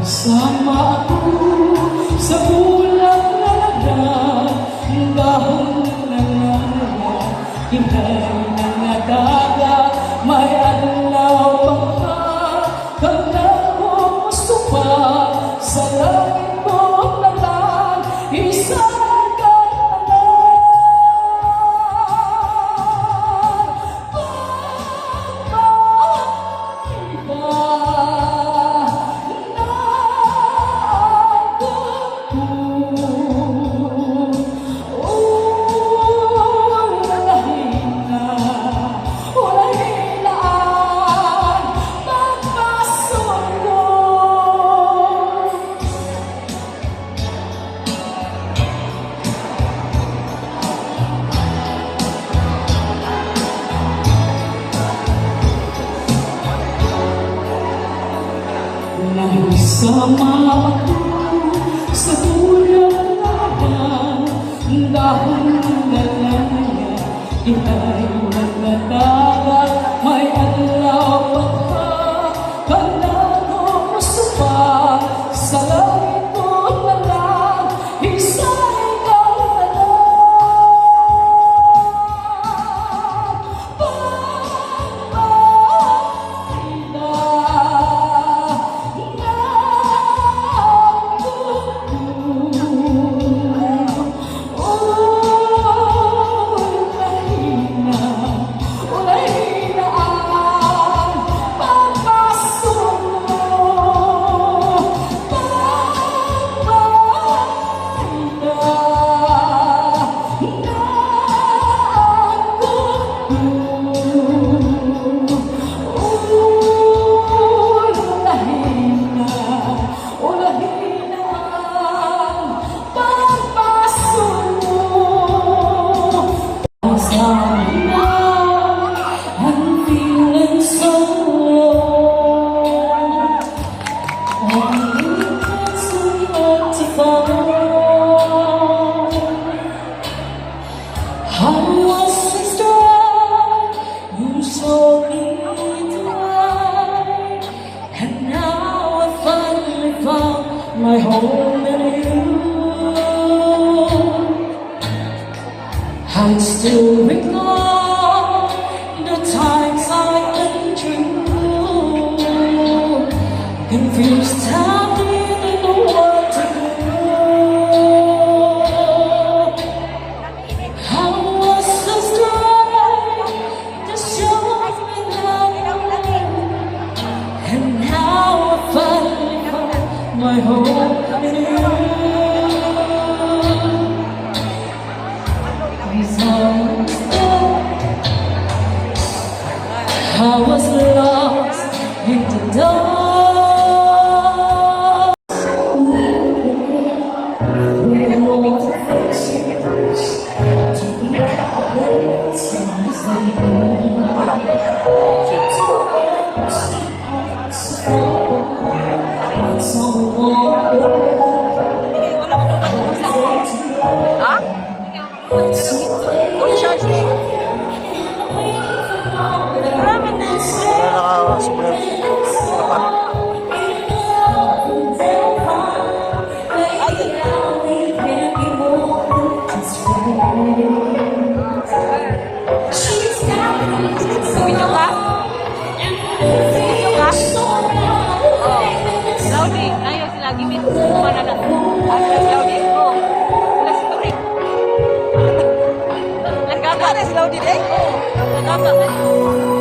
Sama ako sa bulang nalaga, dahon ng nalaga, hinay ng nadagat, may adlaw pa kanda ko gusto pa, sa langit mo nalang, isang katalan. Sama ako sa bulang laban, dahon na langya, hinay ng nadagat, may adlaw pa kanda ko gusto pa, sa langit mo nalang, isa'y katalan. My home in you, I still recall the times I went through, confused, I didn't know what to do. I was so strong, just show me love, and now I finally found my home in you. I was lost in the dark. Laudi, ayo sila gimit mana na. Ada Laudi. Oh. Sila si Tori. Nagkaka na si Laudi deh. Oh, nagkaka.